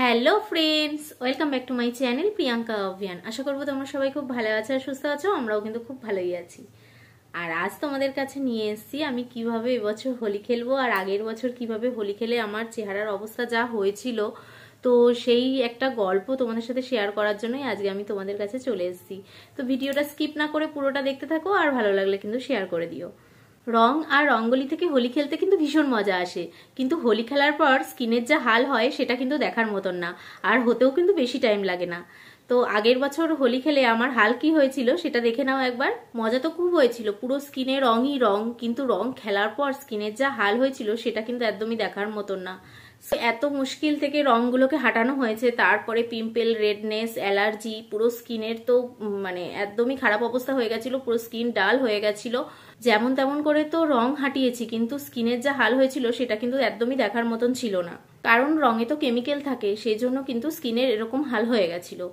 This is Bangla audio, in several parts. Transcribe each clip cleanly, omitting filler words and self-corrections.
Hello friends, welcome back to my channel Priyanka Abhiyan. আশা করবো তোমরা সবাই খুব ভালো আছো আর সুস্থ আছো। আমরাও কিন্তু খুব ভালোই আছি। আর আজ তোমাদের কাছে নিয়ে এসেছি আমি কিভাবে এবছর হোলি খেলবো আর আগের বছর কিভাবে হোলি খেলে আমার চেহারার অবস্থা যা হয়েছিল, তো সেই একটা গল্প তোমাদের সাথে শেয়ার করার জন্যই আজকে আমি তোমাদের কাছে চলে এসেছি। তো ভিডিওটা স্কিপ না করে পুরোটা দেখতে থাকো, আর ভালো লাগলে কিন্তু শেয়ার করে দিও। রং আর রঙ্গোলি থেকে হোলি খেলতে কিন্তু ভীষণ মজা আসে, কিন্তু হোলি খেলার পর স্কিনের যা হাল হয় সেটা কিন্তু দেখার মতন না, আর হতেও কিন্তু বেশি টাইম লাগে না। তো আগের বছর হোলি খেলে আমার হাল কি হয়েছিল সেটা দেখে নাও একবার। মজা তো খুব হয়েছিল, পুরো স্কিনে রঙই রং, কিন্তু রং খেলার পর স্কিনের যা হাল হয়েছিল সেটা কিন্তু একদমই দেখার মতন না। এত মুশকিল থেকে রংগুলোকে হাঁটানো হয়েছে, তারপরে পিম্পল, রেডনেস, অ্যালার্জি, পুরো স্কিনের তো মানে একদমই খারাপ অবস্থা হয়ে গেছিল, পুরো স্কিন ডাল হয়ে গেছিল। যেমন তেমন করে তো রং হাঁটিয়েছি, কিন্তু স্কিনের যা হাল হয়েছিল সেটা কিন্তু একদমই দেখার মতন ছিল না, কারণ রঙে তো কেমিক্যাল থাকে, সেই জন্য কিন্তু স্কিনের এরকম হাল হয়ে গেছিল।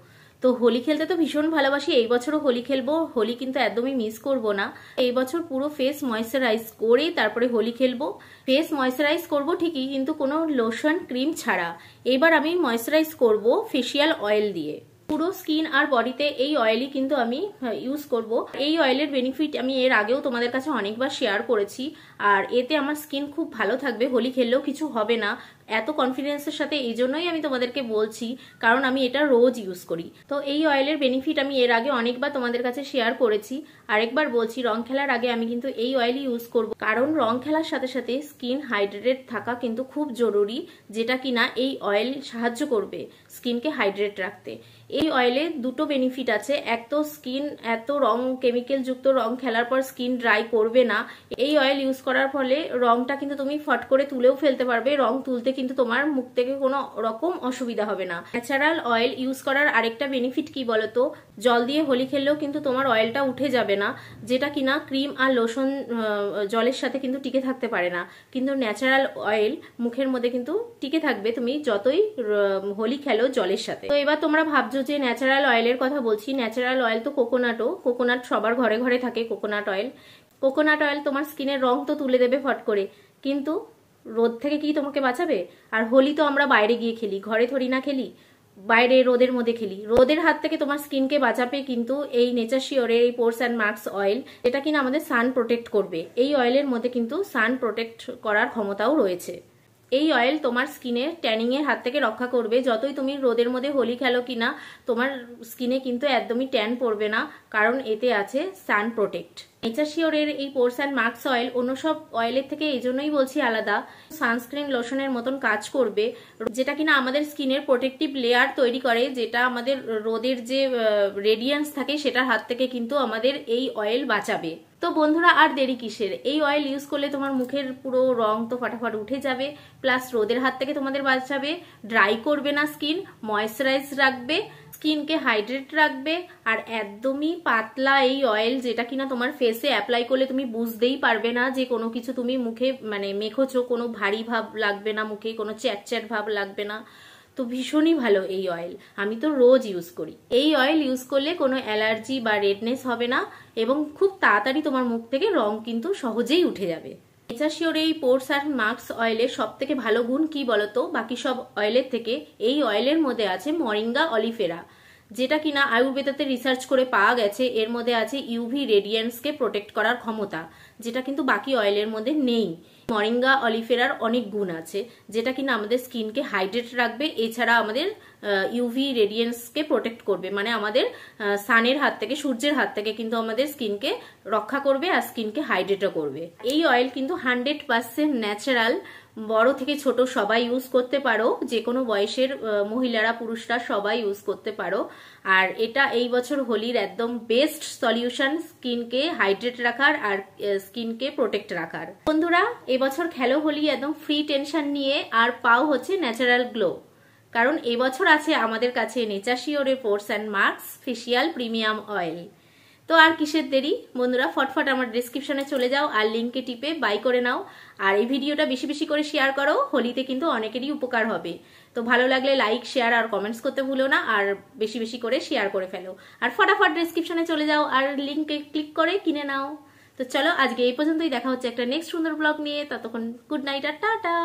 তো হোলি খেলতে তো ভীষণ ভালোবাসি, এই বছরও হোলি খেলবো। হোলি কিন্তু একদমই মিস করব না। এই বছর পুরো ফেস ময়েশ্চারাইজ করে তারপরে হোলি খেলবো। ফেস ময়েশ্চারাইজ করব ঠিকই, কিন্তু কোনো লোশন ক্রিম ছাড়া। এবার আমি ময়েশ্চারাইজ করব ফেসিয়াল অয়েল দিয়ে। পুরো স্কিন আর বডিতে এই অয়েলই কিন্তু আমি ইউজ করব। এই অয়েলের বেনিফিট আমি এর আগেও তোমাদের কাছে অনেকবার শেয়ার করেছি, আর এতে আমার স্কিন খুব ভালো থাকবে, হোলি খেললেও কিছু হবে না। এত কনফিডেন্সের সাথে এই জন্যই আমি তোমাদেরকে বলছি, কারণ আমি এটা রোজ ইউজ করি। তো এই অয়েলের বেনিফিট আমি এর আগে অনেকবার তোমাদের কাছে শেয়ার করেছি। আরেকবার বলছি, রং খেলার আগে আমি কিন্তু এই অয়েলই ইউজ করব, কারণ রং খেলার সাথে সাথে স্কিন হাইড্রেটেড থাকা কিন্তু খুব জরুরি, যেটা কিনা এই অয়েল সাহায্য করবে স্কিনকে হাইড্রেট রাখতে। এই অয়েলে দুটো বেনিফিট আছে। এক তো স্কিন এত রং কেমিক্যাল যুক্ত রং খেলার পর স্কিন ড্রাই করবে না। এই অয়েল ইউজ করার ফলে রংটা কিন্তু তুমি ফট করে তুলেও ফেলতে পারবে, রং তুলতে কিন্তু তোমার মুখ থেকে কোনো রকম অসুবিধা হবে না। ন্যাচারাল অয়েল ইউজ করার আরেকটা বেনিফিট কি বলতো, জল দিয়ে হোলি খেললেও কিন্তু তোমার অয়েলটা উঠে যাবে না, যেটা কিনা ক্রিম আর লোশন জলের সাথে কিন্তু টিকে থাকতে পারে না। কিন্তু ন্যাচারাল অয়েল মুখের মধ্যে কিন্তু টিকে থাকবে, তুমি যতই হোলি খেলো জলের সাথে। তো এবার তোমরা ভাবছো যে ন্যাচারাল অয়েলের কথা বলছি, ন্যাচারাল অয়েল তো কোকোনাট সবার ঘরে ঘরে থাকে। কোকোনাট অয়েল তোমার স্কিনের রং তো তুলে দেবে ফট করে, কিন্তু রোদ থেকে কি তোমাকে বাঁচাবে? আর হোলি তো আমরা বাইরে গিয়ে খেলি, ঘরে থরি না খেলি, বাইরে রোদের মধ্যে খেলি। রোদের হাত থেকে তোমার স্কিনকে বাঁচাবে কিন্তু এই নেচার শিওরের এই পোরস অ্যান্ড মার্কস অয়েল, এটা কিনা আমাদের সান প্রোটেক্ট করবে। এই অয়েলের মধ্যে কিন্তু সান প্রোটেক্ট করার ক্ষমতাও রয়েছে। এই অয়েল তোমার স্কিনে ট্যানিং এর হাত থেকে রক্ষা করবে। যতই তুমি রোদের মধ্যে হোলি খেলো কিনা, তোমার স্কিনে কিন্তু একদমই ট্যান পড়বে না, কারণ এতে আছে সান প্রোটেক্ট। নেচার শিওরের এই পোরস অ্যান্ড মার্কস অয়েল অন্য সব অয়েলের থেকে এই জন্যই বলছি আলাদা, সানস্ক্রিন লোশনের মতন কাজ করবে, যেটা কিনা আমাদের স্কিনের প্রোটেক্টিভ লেয়ার তৈরি করে, যেটা আমাদের রোদের যে রেডিয়েন্স থাকে সেটার হাত থেকে কিন্তু আমাদের এই অয়েল বাঁচাবে। তো বন্ধুরা, আর দেরি কিসের? এই অয়েল ইউজ করলে তোমার মুখের পুরো রং তো ফাটাফাট উঠে যাবে, প্লাস রোদের হাত থেকে তোমাদের বাঁচাবে, ড্রাই করবে না স্কিন, ময়েশ্চারাইজ রাখবে, স্কিনকে হাইড্রেট রাখবে। আর একদমই পাতলা এই অয়েল, যেটা কিনা তোমার ফেসে অ্যাপ্লাই করলে তুমি বুঝতেই পারবে না যে কোনো কিছু তুমি মুখে মানে মেখোছো, কোনো ভারী ভাব লাগবে না মুখে, কোনো চ্যাট ভাব লাগবে না। তো ভীষণই ভালো এই অয়েল, আমি তো রোজ ইউজ করি। এই অয়েল ইউজ করলে কোনো অ্যালার্জি বা রেডনেস হবে না, এবং খুব তাড়াতাড়ি তোমার মুখ থেকে রং কিন্তু সহজেই উঠে যাবে। নেচার শিওর এই পোরস অ্যান্ড মার্কস অয়েলের সব থেকে ভালো গুণ কি বলতো, বাকি সব অয়েলের থেকে এই অয়েলের মধ্যে আছে মরিঙ্গা অলিফেরা, যেটা কিনা আয়ুর্বেদাতে রিসার্চ করে পাওয়া গেছে। এর মধ্যে আছে ইউভি রেডিয়েন্সকে প্রোটেক্ট করার ক্ষমতা, যেটা কিন্তু বাকি অয়েলের মধ্যে নেই। মরিঙ্গা অলিফেরার অনেক গুণ আছে, যেটা কিনা আমাদের স্কিনকে হাইড্রেট রাখবে, এছাড়া আমাদের ইউভি রেডিয়েন্সকে প্রোটেক্ট করবে, মানে আমাদের সানের হাত থেকে, সূর্যের হাত থেকে কিন্তু আমাদের স্কিনকে রক্ষা করবে আর স্কিনকে হাইড্রেটও করবে। এই অয়েল কিন্তু 100% ন্যাচারাল, বড় থেকে ছোট সবাই ইউজ করতে পারো, যে কোনো বয়সের মহিলারা পুরুষরা সবাই ইউজ করতে পারো। আর এটা এই বছর হোলির একদম বেস্ট সলিউশন স্কিনকে হাইড্রেট রাখার আর স্কিনকে প্রোটেক্ট রাখার। বন্ধুরা, এবছর খেলো হোলি একদম ফ্রি টেনশন নিয়ে, আর পাও হচ্ছে ন্যাচারাল গ্লো, কারণ এবছর আছে আমাদের কাছে নেচার শিওরের pores and marks facial premium oil. তো আর কিসের দেরি বন্ধুরা, ফটফট আমার ডেসক্রিপশনে চলে যাও আর লিঙ্কে টিপে বাই করে নাও। আর এই ভিডিওটা বেশি বেশি করে শেয়ার করো, হোলিতে কিন্তু অনেকেরই উপকার হবে। তো ভালো লাগলে লাইক, শেয়ার আর কমেন্টস করতে ভুলো না, আর বেশি বেশি করে শেয়ার করে ফেলো। আর ফটাফট ডেসক্রিপশনে চলে যাও আর লিঙ্কে ক্লিক করে কিনে নাও। তো চলো আজকে এই পর্যন্তই, দেখা হচ্ছে একটা নেক্সট সুন্দর ব্লগ নিয়ে। ততক্ষণ গুড নাইট আর টাটা।